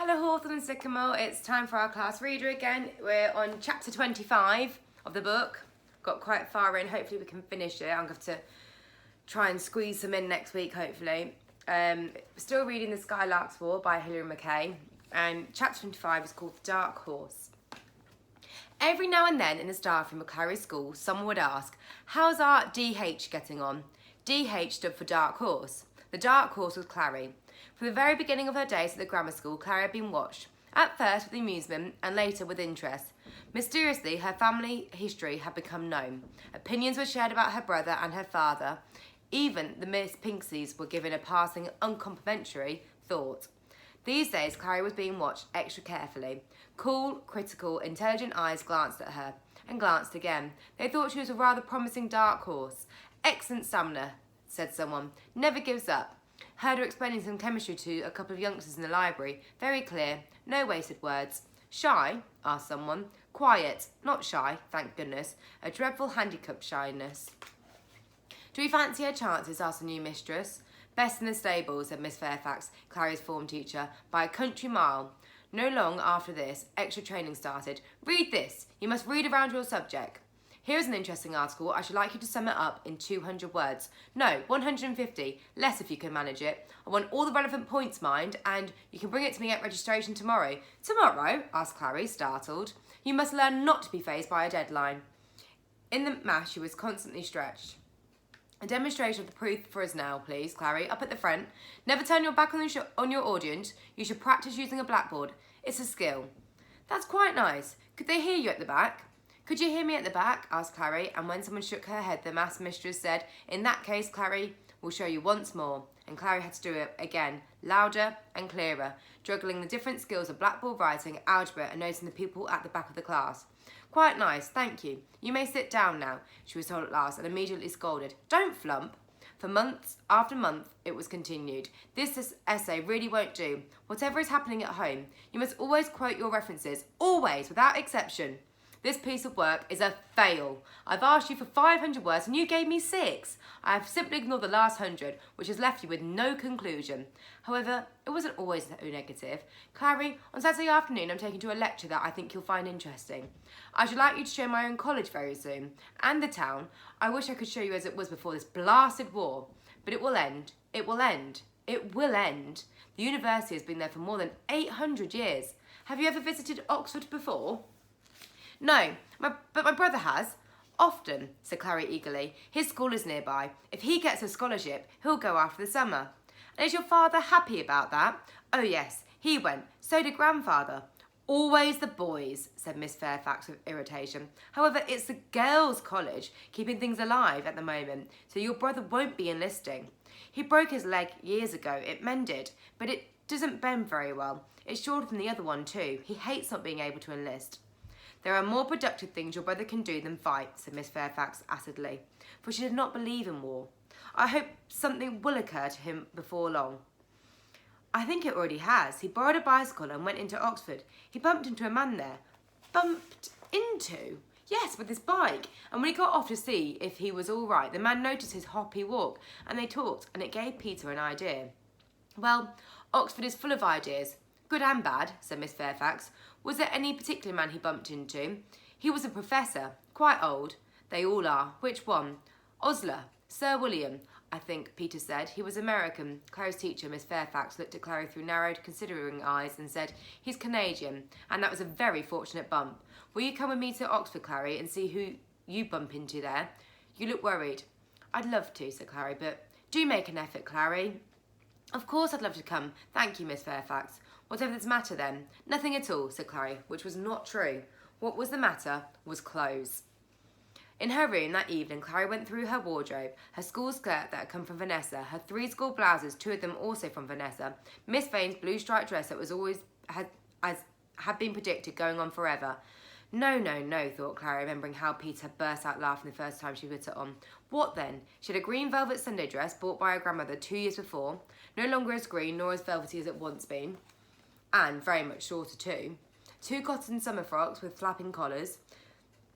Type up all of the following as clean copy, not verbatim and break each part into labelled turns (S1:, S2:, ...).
S1: Hello Hawthorne and Sycamore, it's time for our class reader again. We're on chapter 25 of the book. Got quite far in, hopefully we can finish it. I'm going to have to try and squeeze some in next week, hopefully. Still reading the Skylarks War by Hilary and McKay, and chapter 25 is called The Dark Horse. Every now and then in the staff room of Clary's school, someone would ask, "How's our DH getting on?" DH stood for Dark Horse. The Dark Horse was Clary. From the very beginning of her days at the grammar school, Clary had been watched, at first with amusement and later with interest. Mysteriously, her family history had become known. Opinions were shared about her brother and her father. Even the Miss Pinkseys were given a passing, uncomplimentary thought. These days, Clary was being watched extra carefully. Cool, critical, intelligent eyes glanced at her, and glanced again. They thought she was a rather promising dark horse. "Excellent stamina," said someone. "Never gives up." Heard her explaining some chemistry to a couple of youngsters in the library. Very clear, no wasted words. "Shy?" asked someone. "Quiet, not shy, thank goodness. A dreadful handicap shyness." "Do we fancy her chances?" asked the new mistress. "Best in the stable," said Miss Fairfax, Clary's form teacher, "by a country mile." No long after this, extra training started. "Read this. You must read around your subject. Here is an interesting article. I should like you to sum it up in 200 words. No, 150. Less if you can manage it. I want all the relevant points, mind, and you can bring it to me at registration tomorrow." "Tomorrow?" asked Clary, startled. "You must learn not to be fazed by a deadline." In the mass, she was constantly stretched. "A demonstration of the proof for us now, please, Clary, up at the front. Never turn your back on your audience. You should practice using a blackboard. It's a skill." "That's quite nice. Could they hear you at the back?" "Could you hear me at the back?" asked Clary, and when someone shook her head, the maths mistress said, "In that case, Clary, we'll show you once more." And Clary had to do it again, louder and clearer, juggling the different skills of blackboard writing, algebra, and noticing the people at the back of the class. "Quite nice, thank you. You may sit down now," she was told at last, and immediately scolded. "Don't flump." For months after month, it was continued. "This essay really won't do. Whatever is happening at home, you must always quote your references. Always, without exception. This piece of work is a fail. I've asked you for 500 words and you gave me 6. I have simply ignored the last 100, which has left you with no conclusion." However, it wasn't always so negative. "Clary, on Saturday afternoon I'm taking to a lecture that I think you'll find interesting. I should like you to show my own college very soon. And the town. I wish I could show you as it was before this blasted war. But it will end. It will end. It will end. The university has been there for more than 800 years. Have you ever visited Oxford before?" "No, but my brother has." "Often," said Clary eagerly. "His school is nearby. If he gets a scholarship, he'll go after the summer." "And is your father happy about that?" "Oh yes, he went. So did grandfather." "Always the boys," said Miss Fairfax with irritation. "However, it's the girls' college keeping things alive at the moment, so your brother won't be enlisting. He broke his leg years ago. It mended, but it doesn't bend very well. It's shorter than the other one too. He hates not being able to enlist." "There are more productive things your brother can do than fight," said Miss Fairfax acidly, for she did not believe in war. "I hope something will occur to him before long." "I think it already has. He borrowed a bicycle and went into Oxford. He bumped into a man there." "Bumped into?" "Yes, with his bike. And when he got off to see if he was all right, the man noticed his hoppy walk, and they talked, and it gave Peter an idea." "Well, Oxford is full of ideas. Good and bad," said Miss Fairfax. "Was there any particular man he bumped into?" "He was a professor, quite old." "They all are. Which one?" "Osler, Sir William, I think," Peter said. "He was American." Clary's teacher, Miss Fairfax, looked at Clary through narrowed, considering eyes and said, "He's Canadian, and that was a very fortunate bump. Will you come with me to Oxford, Clary, and see who you bump into there? You look worried." "I'd love to," said Clary, "but do make an effort, Clary." "Of course I'd love to come. Thank you, Miss Fairfax." "Whatever's the matter then?" "Nothing at all," said Clary, which was not true. What was the matter was clothes. In her room that evening, Clary went through her wardrobe, her school skirt that had come from Vanessa, her 3 school blouses, 2 of them also from Vanessa, Miss Vane's blue striped dress that was always had been predicted going on forever. No, no, no, thought Clary, remembering how Peter had burst out laughing the first time she put it on. What then? She had a green velvet Sunday dress bought by her grandmother 2 years before, no longer as green nor as velvety as it once been, and very much shorter too. 2 cotton summer frocks with flapping collars.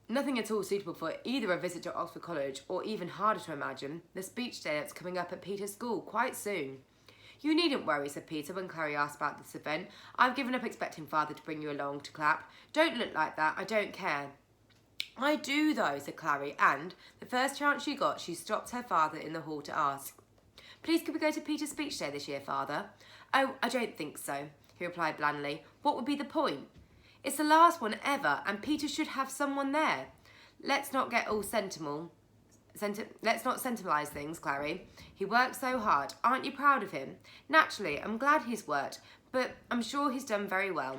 S1: Nothing at all suitable for either a visit to Oxford College, or even harder to imagine, the speech day that's coming up at Peter's school quite soon. You needn't worry, said Peter when Clary asked about this event. I've given up expecting Father to bring you along to clap. Don't look like that, I don't care. I do though, said Clary, and the first chance she got, she stopped her father in the hall to ask, Please could we go to Peter's speech day this year, Father? Oh, I don't think so, he replied blandly. What would be the point? It's the last one ever, and Peter should have someone there. Let's not get all sentimental. Let's not sentimentalise things, Clary. He worked so hard. Aren't you proud of him? Naturally, I'm glad he's worked, but I'm sure he's done very well.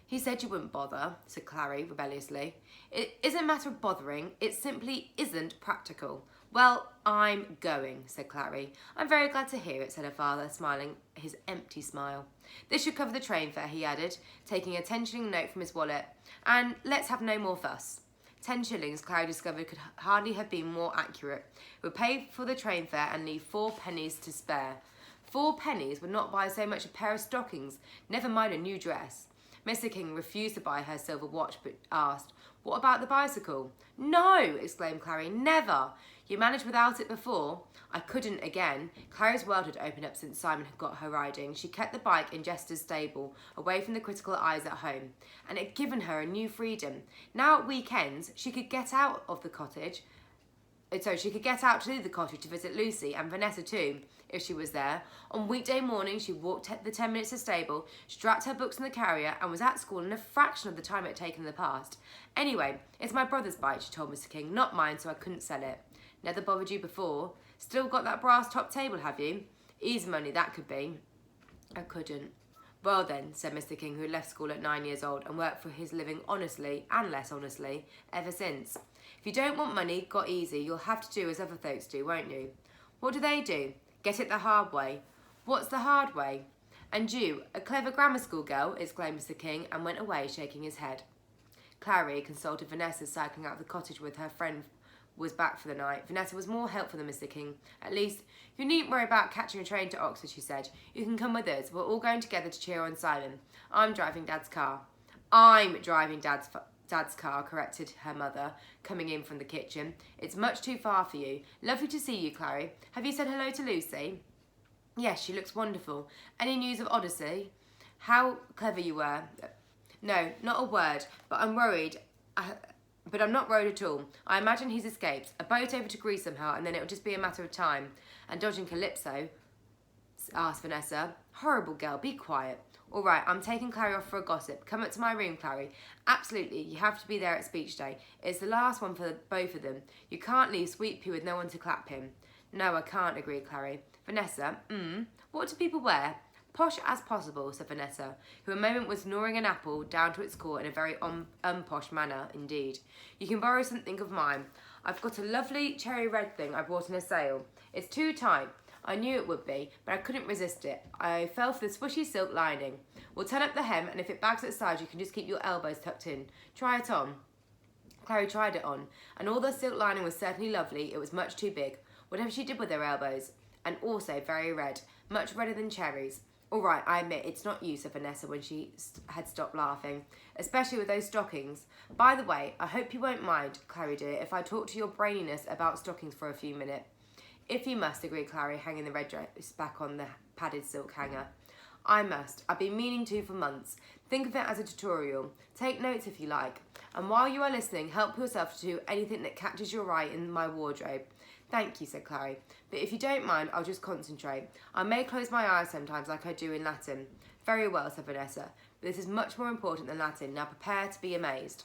S1: He said you wouldn't bother, said Clary rebelliously. It isn't a matter of bothering, it simply isn't practical. Well, I'm going, said Clary. I'm very glad to hear it, said her father, smiling his empty smile. This should cover the train fare, he added, taking a 10-shilling note from his wallet. And let's have no more fuss. 10 shillings, Clary discovered, could hardly have been more accurate. It would pay for the train fare and leave 4 pennies to spare. 4 pennies would not buy so much a pair of stockings, never mind a new dress. Mr. King refused to buy her silver watch, but asked, What about the bicycle? No, exclaimed Clary, never. You managed without it before. I couldn't again. Clary's world had opened up since Simon had got her riding. She kept the bike in Jester's stable, away from the critical eyes at home, and it had given her a new freedom. Now at weekends, she could get out of the cottage. So she could get out to the cottage to visit Lucy and Vanessa too, if she was there. On weekday mornings, she walked the 10 minutes to the stable, strapped her books in the carrier, and was at school in a fraction of the time it had taken in the past. Anyway, it's my brother's bike, she told Mr. King, not mine, so I couldn't sell it. Never bothered you before? Still got that brass top table, have you? Easy money that could be. I couldn't. Well then, said Mr. King, who had left school at 9 years old and worked for his living honestly and less honestly ever since. If you don't want money, got easy, you'll have to do as other folks do, won't you? What do they do? Get it the hard way. What's the hard way? And you, a clever grammar school girl, exclaimed Mr. King, and went away shaking his head. Clary consulted Vanessa cycling out of the cottage with her friend was back for the night. Vanessa was more helpful than Mr. King. At least, you needn't worry about catching a train to Oxford, she said. You can come with us. We're all going together to cheer on Simon. I'm driving Dad's car. I'm driving Dad's car, corrected her mother, coming in from the kitchen. It's much too far for you. Lovely to see you, Clary. Have you said hello to Lucy? Yes, she looks wonderful. Any news of Odyssey? How clever you were. No, not a word, but I'm worried. But I'm not worried at all. I imagine he's escaped. A boat over to Greece somehow, and then it'll just be a matter of time. And dodging Calypso, asked Vanessa. Horrible girl, be quiet. All right, I'm taking Clary off for a gossip. Come up to my room, Clary. Absolutely, you have to be there at speech day. It's the last one for both of them. You can't leave Sweet Pea with no one to clap him. No, I can't, agreed Clary. Vanessa, what do people wear? Posh as possible, said Vanessa, who a moment was gnawing an apple down to its core in a very unposh manner indeed. You can borrow something of mine. I've got a lovely cherry red thing I bought in a sale. It's too tight. I knew it would be, but I couldn't resist it. I fell for the swishy silk lining. We'll turn up the hem, and if it bags at the sides, you can just keep your elbows tucked in. Try it on. Clary tried it on, and although the silk lining was certainly lovely, it was much too big, whatever she did with her elbows, and also very red, much redder than cherries. All right, I admit, it's not you, said Vanessa when she had stopped laughing, especially with those stockings. By the way, I hope you won't mind, Clary dear, if I talk to your braininess about stockings for a few minutes. If you must, agreed Clary, hanging the red dress back on the padded silk hanger. I must. I've been meaning to for months. Think of it as a tutorial. Take notes if you like. And while you are listening, help yourself to anything that catches your eye in my wardrobe. Thank you, said Clary. But if you don't mind, I'll just concentrate. I may close my eyes sometimes like I do in Latin. Very well, said Vanessa. But this is much more important than Latin. Now prepare to be amazed.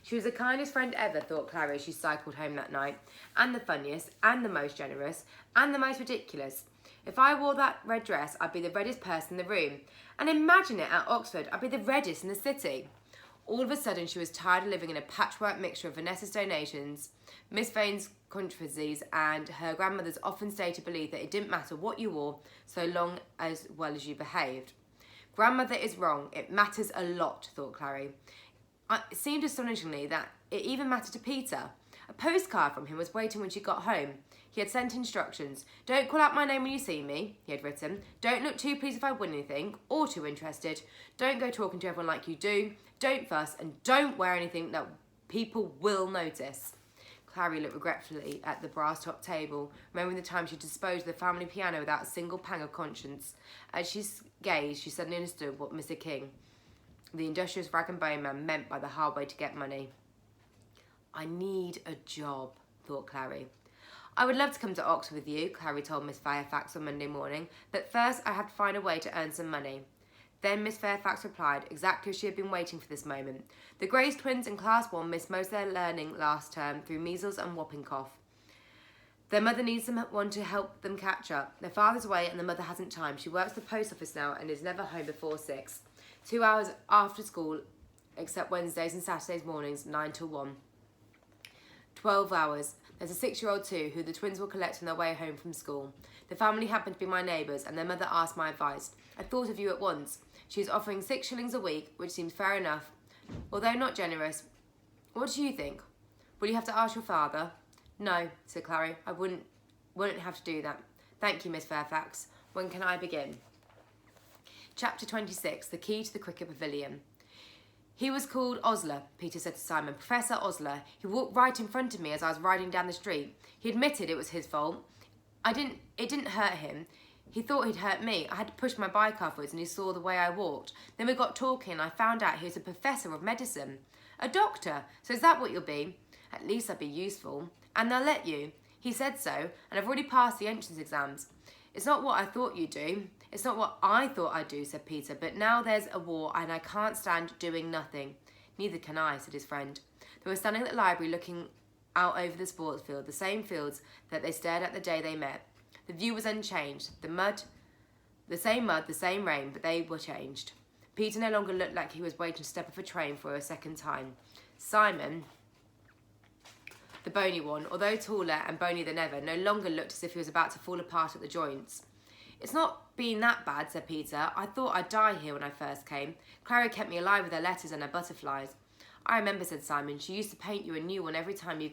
S1: She was the kindest friend ever, thought Clary as she cycled home that night. And the funniest, and the most generous, and the most ridiculous. If I wore that red dress, I'd be the reddest person in the room. And imagine it at Oxford, I'd be the reddest in the city. All of a sudden, she was tired of living in a patchwork mixture of Vanessa's donations, Miss Vane's controversies, and her grandmother's often stated belief that it didn't matter what you wore so long as well as you behaved. Grandmother is wrong. It matters a lot, thought Clary. It seemed astonishingly that it even mattered to Peter. A postcard from him was waiting when she got home. He had sent instructions. Don't call out my name when you see me, he had written. Don't look too pleased if I win anything, or too interested. Don't go talking to everyone like you do. Don't fuss, and don't wear anything that people will notice. Clary looked regretfully at the brass-topped table, remembering the time she disposed of the family piano without a single pang of conscience. As she gazed, she suddenly understood what Mr. King, the industrious rag and bone man, meant by the hard way to get money. I need a job, thought Clary. I would love to come to Oxford with you, Clary told Miss Fairfax on Monday morning, but first I have to find a way to earn some money. Then Miss Fairfax replied, exactly as she had been waiting for this moment. The Grays twins in Class 1 missed most of their learning last term through measles and whooping cough. Their mother needs someone to help them catch up. Their father's away and the mother hasn't time. She works at the post office now and is never home before 6. 2 hours after school, except Wednesdays and Saturdays mornings, 9 till 1. 12 hours. There's a 6-year-old too, who the twins will collect on their way home from school. The family happen to be my neighbours, and their mother asked my advice. I thought of you at once. She is offering 6 shillings a week, which seems fair enough, although not generous. What do you think? Will you have to ask your father? No, said Clary. I wouldn't have to do that. Thank you, Miss Fairfax. When can I begin? Chapter 26, The Key to the Cricket Pavilion. He was called Osler, Peter said to Simon. Professor Osler. He walked right in front of me as I was riding down the street. He admitted it was his fault. It didn't hurt him. He thought he'd hurt me. I had to push my bike afterwards and he saw the way I walked. Then we got talking and I found out he was a professor of medicine. A doctor? So is that what you'll be? At least I'd be useful. And they'll let you. He said so, and I've already passed the entrance exams. It's not what I thought you'd do. It's not what I thought I'd do, said Peter, but now there's a war and I can't stand doing nothing. Neither can I, said his friend. They were standing at the library looking out over the sports field, the same fields that they stared at the day they met. The view was unchanged. The same mud, the same rain, but they were changed. Peter no longer looked like he was waiting to step off a train for a second time. Simon, the bony one, although taller and bonier than ever, no longer looked as if he was about to fall apart at the joints. It's not been that bad, said Peter. I thought I'd die here when I first came. Clara kept me alive with her letters and her butterflies. I remember, said Simon. She used to paint you a new one every time things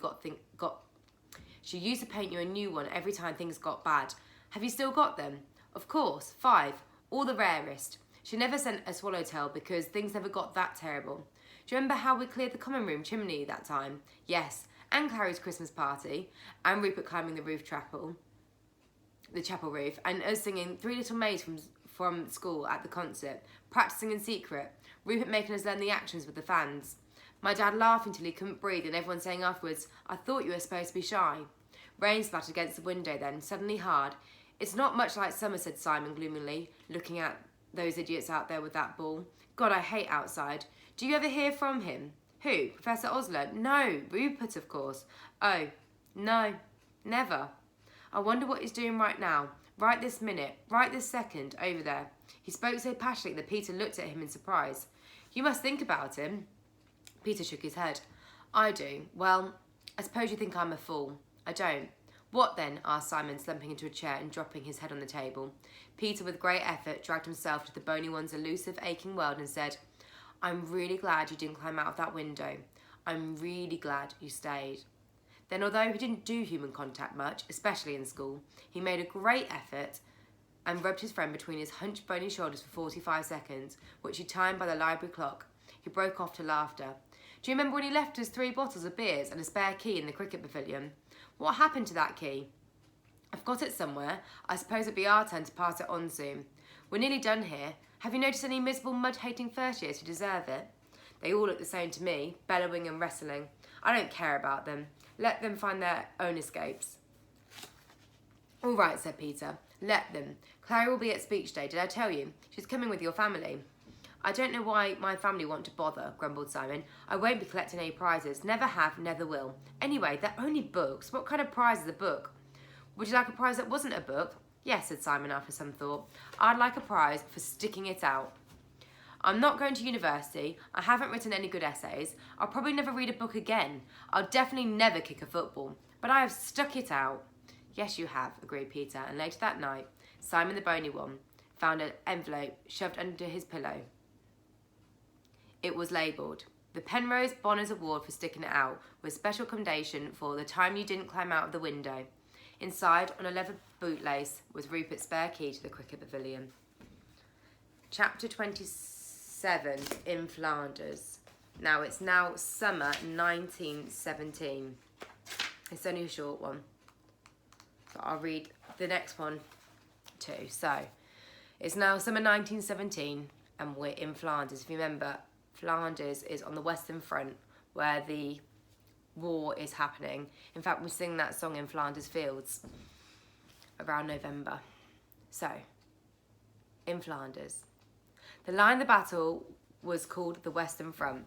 S1: got bad. Have you still got them? Of course, 5, all the rarest. She never sent a swallowtail because things never got that terrible. Do you remember how we cleared the common room chimney that time? Yes, and Clary's Christmas party, and Rupert climbing the chapel roof, and us singing Three Little Maids from school at the concert, practising in secret, Rupert making us learn the actions with the fans. My dad laughing till he couldn't breathe and everyone saying afterwards, I thought you were supposed to be shy. Rain splattered against the window then, suddenly hard. It's not much like summer, said Simon gloomily, looking at those idiots out there with that ball. God, I hate outside. Do you ever hear from him? Who? Professor Osler? No, Rupert, of course. Oh, no, never. I wonder what he's doing right now, right this minute, right this second, over there. He spoke so passionately that Peter looked at him in surprise. You must think about him. Peter shook his head. I do. Well, I suppose you think I'm a fool. I don't. What then? Asked Simon, slumping into a chair and dropping his head on the table. Peter, with great effort, dragged himself to the bony one's elusive, aching world and said, I'm really glad you didn't climb out of that window. I'm really glad you stayed. Then, although he didn't do human contact much, especially in school, he made a great effort and rubbed his friend between his hunched bony shoulders for 45 seconds, which he timed by the library clock. He broke off to laughter. Do you remember when he left us 3 bottles of beers and a spare key in the cricket pavilion? What happened to that key? I've got it somewhere. I suppose it'll be our turn to pass it on soon. We're nearly done here. Have you noticed any miserable mud-hating first years who deserve it? They all look the same to me, bellowing and wrestling. I don't care about them. Let them find their own escapes. All right, said Peter. Let them. Clary will be at speech day, did I tell you? She's coming with your family. I don't know why my family want to bother, grumbled Simon. I won't be collecting any prizes. Never have, never will. Anyway, they're only books. What kind of prize is a book? Would you like a prize that wasn't a book? Yes, said Simon after some thought. I'd like a prize for sticking it out. I'm not going to university. I haven't written any good essays. I'll probably never read a book again. I'll definitely never kick a football. But I have stuck it out. Yes, you have, agreed Peter. And later that night, Simon the bony one found an envelope shoved under his pillow. It was labelled, the Penrose Bonners Award for sticking it out, with special commendation for the time you didn't climb out of the window. Inside, on a leather bootlace, was Rupert's spare key to the cricket pavilion. Chapter 27, In Flanders. Now, it's now summer 1917. It's only a short one, but I'll read the next one too. So, it's now summer 1917 and we're in Flanders. If you remember, Flanders is on the Western Front where the war is happening. In fact, we sing that song in Flanders Fields around November. So, in Flanders. The line of the battle was called the Western Front.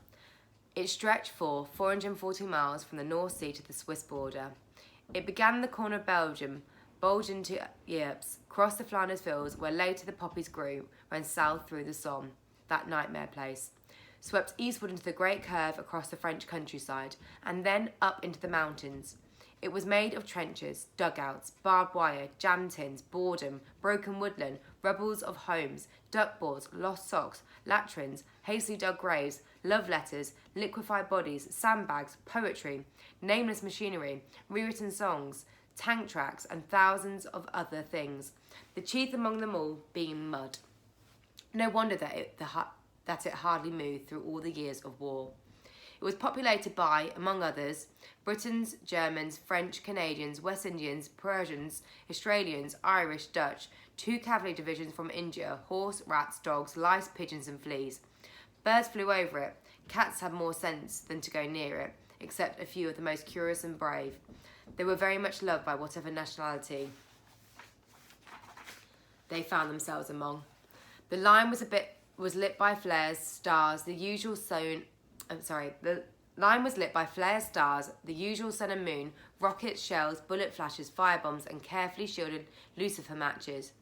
S1: It stretched for 440 miles from the North Sea to the Swiss border. It began in the corner of Belgium, bulged into Ypres, crossed the Flanders fields where later the poppies grew, ran south through the Somme, that nightmare place, swept eastward into the great curve across the French countryside, and then up into the mountains. It was made of trenches, dugouts, barbed wire, jam tins, boredom, broken woodland, rubbles of homes, duckboards, lost socks, latrines, hastily dug graves, love letters, liquefied bodies, sandbags, poetry, nameless machinery, rewritten songs, tank tracks, and thousands of other things, the chief among them all being mud. No wonder that it hardly moved through all the years of war. It was populated by, among others, Britons, Germans, French, Canadians, West Indians, Persians, Australians, Irish, Dutch, 2 cavalry divisions from India, horse, rats, dogs, lice, pigeons and fleas. Birds flew over it. Cats had more sense than to go near it, except a few of the most curious and brave. They were very much loved by whatever nationality they found themselves among. The line was lit by flares, stars, the usual sun and moon, rockets, shells, bullet flashes, firebombs, and carefully shielded lucifer matches.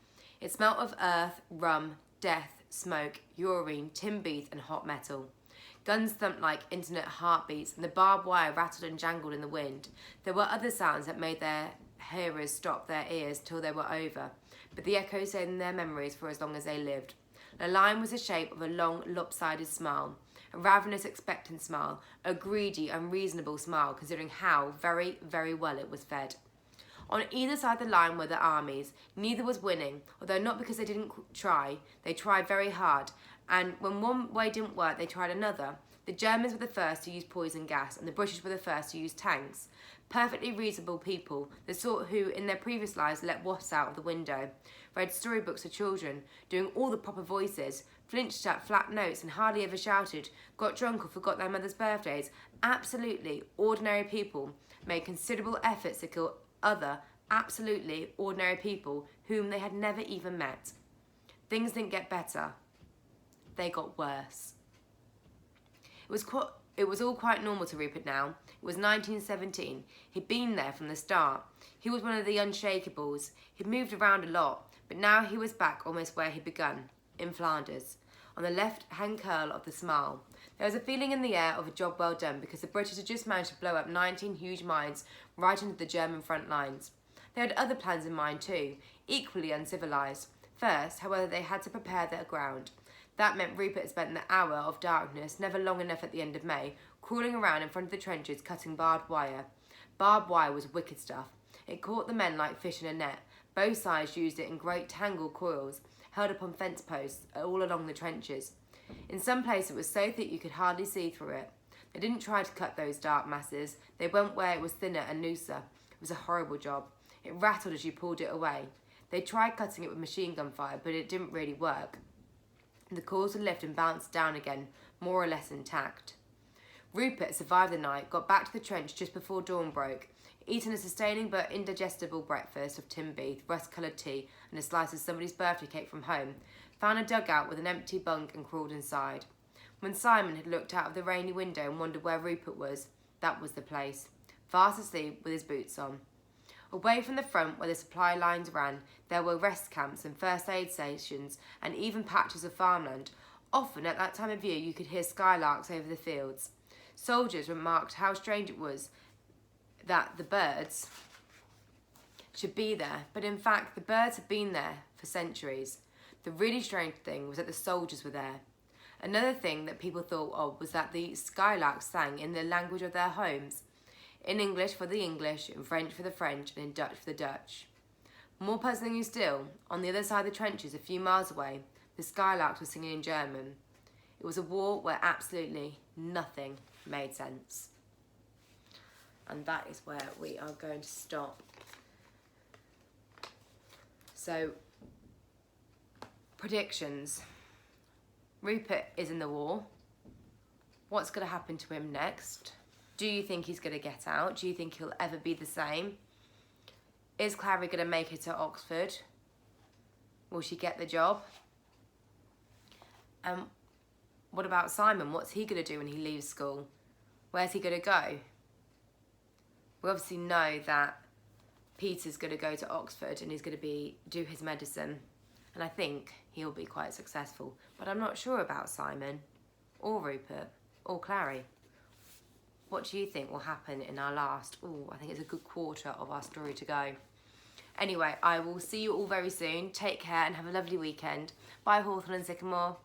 S1: It smelt of earth, rum, death, smoke, urine, tin booth, and hot metal. Guns thumped like internet heartbeats, and the barbed wire rattled and jangled in the wind. There were other sounds that made their hearers stop their ears till they were over, but the echo stayed in their memories for as long as they lived. The line was the shape of a long, lopsided smile, a ravenous, expectant smile, a greedy, unreasonable smile, considering how very, very well it was fed. On either side of the line were the armies. Neither was winning, although not because they didn't try. They tried very hard, and when one way didn't work, they tried another. The Germans were the first to use poison gas, and the British were the first to use tanks. Perfectly reasonable people, the sort who, in their previous lives, let wasps out of the window, read storybooks to children, doing all the proper voices, flinched at flat notes and hardly ever shouted, got drunk or forgot their mother's birthdays. Absolutely ordinary people made considerable efforts to kill other absolutely ordinary people whom they had never even met. Things didn't get better. They got worse. It was all quite normal to Rupert now. It was 1917. He'd been there from the start. He was one of the unshakables. He'd moved around a lot, but now he was back almost where he'd begun, in Flanders, on the left-hand curl of the Smile. There was a feeling in the air of a job well done because the British had just managed to blow up 19 huge mines right into the German front lines. They had other plans in mind too, equally uncivilised. First, however, they had to prepare their ground. That meant Rupert spent the hour of darkness, never long enough at the end of May, crawling around in front of the trenches, cutting barbed wire. Barbed wire was wicked stuff. It caught the men like fish in a net. Both sides used it in great tangled coils, held up on fence posts all along the trenches. In some places it was so thick you could hardly see through it. They didn't try to cut those dark masses. They went where it was thinner and looser. It was a horrible job. It rattled as you pulled it away. They tried cutting it with machine gun fire, but it didn't really work. The coils would lift and bounce down again, more or less intact. Rupert survived the night, got back to the trench just before dawn broke, eaten a sustaining but indigestible breakfast of tin beef, rust-coloured tea, and a slice of somebody's birthday cake from home, found a dugout with an empty bunk and crawled inside. When Simon had looked out of the rainy window and wondered where Rupert was, that was the place, fast asleep with his boots on. Away from the front where the supply lines ran, there were rest camps and first aid stations and even patches of farmland. Often at that time of year you could hear skylarks over the fields. Soldiers remarked how strange it was that the birds should be there, but in fact the birds had been there for centuries. The really strange thing was that the soldiers were there. Another thing that people thought of was that the skylarks sang in the language of their homes. In English for the English, in French for the French, and in Dutch for the Dutch. More puzzling still, on the other side of the trenches, a few miles away, the Skylarks were singing in German. It was a war where absolutely nothing made sense. And that is where we are going to stop. So, predictions. Rupert is in the war. What's going to happen to him next? Do you think he's going to get out? Do you think he'll ever be the same? Is Clary going to make it to Oxford? Will she get the job? What about Simon? What's he going to do when he leaves school? Where's he going to go? We obviously know that Peter's going to go to Oxford and he's going to do his medicine. And I think he'll be quite successful. But I'm not sure about Simon or Rupert or Clary. What do you think will happen in our last, I think it's a good quarter of our story to go. Anyway, I will see you all very soon. Take care and have a lovely weekend. Bye, Hawthorne and Sycamore.